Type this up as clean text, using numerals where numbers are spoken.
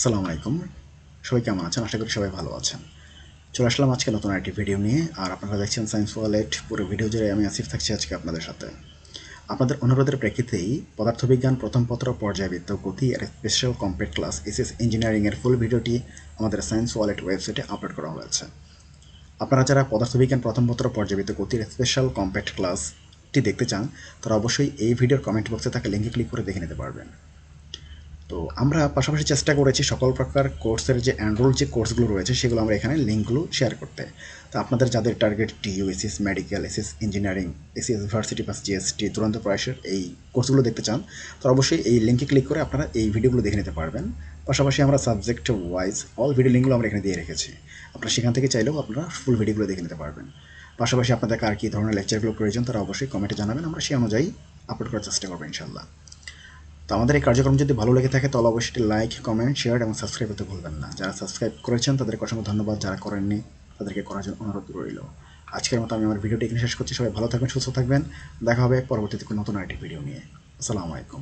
আসসালামু আলাইকুম। সবাই কেমন আছেন? আশা করি সবাই ভালো আছেন। চলে আসলাম আজকে নতুন আরেকটি ভিডিও নিয়ে। আর আপনারা দেখছেন সায়েন্স ওয়ালেট। পুরো ভিডিও জুড়ে আমি আসিফ থাকছি আজকে আপনাদের সাথে। আপনাদের অনুরোধের প্রেক্ষিতেই পদার্থবিজ্ঞান প্রথম পত্র পর্যায়বৃত্ত গতি এর স্পেশাল কমপ্লিট ক্লাস এসএস ইঞ্জিনিয়ারিংয়ের ফুল ভিডিওটি আমাদের সায়েন্স ওয়ালেট ওয়েবসাইটে আপলোড করা হয়েছে। আপনারা যারা পদার্থবিজ্ঞান প্রথম পত্র পর্যায়বৃত্ত গতির স্পেশাল কমপ্লিট ক্লাসটি দেখতে চান তারা অবশ্যই এই ভিডিওর কমেন্ট বক্সে থাকা লিঙ্কে ক্লিক করে দেখে নিতে পারবেন। তো আমরা পাশাপাশি চেষ্টা করেছি সকল প্রকার কোর্সের যে এনরোল যে কোর্সগুলো রয়েছে সেগুলো আমরা এখানে লিঙ্কগুলো শেয়ার করতে। তো আপনাদের যাদের target TU, SS medical, SS engineering, SS varsity plus GST, দুরন্ত প্রয়াসের এই কোর্সগুলো দেখতে চান তো অবশ্যই এই লিঙ্কে ক্লিক করে আপনারা এই ভিডিওগুলো দেখে নিতে পারবেন। পাশাপাশি আমরা সাবজেক্ট ওয়াইজ অল ভিডিও লিঙ্কগুলো আমরা এখানে দিয়ে রেখেছি। আপনারা সেখান থেকে চাইলেও আপনারা ফুল ভিডিওগুলো দেখে নিতে পারবেন। পাশাপাশি আপনাদের আর কী ধরনের লেকচারগুলো প্রয়োজন তারা অবশ্যই কমেন্টে জানাবেন, আমরা সেই অনুযায়ী আপলোড করার চেষ্টা করবো ইনশাল্লাহ। তো আমাদের এই কার্যক্রম যদি ভালো লেগে থাকে তাহলে অবশ্যই লাইক, কমেন্ট, শেয়ার এবং সাবস্ক্রাইব করতে ভুলবেন না। যারা সাবস্ক্রাইব করেছেন তাদেরকে অসংখ্য ধন্যবাদ, যারা করেননি তাদেরকে করার জন্য অনুরোধ রইল। আজকের মতো আমি আমার ভিডিওটি এখানে শেষ করছি। সবাই ভালো থাকবেন, সুস্থ থাকবেন। দেখা হবে পরবর্তীতে কোনো নতুন আরেকটি ভিডিও নিয়ে। আসসালামু আলাইকুম।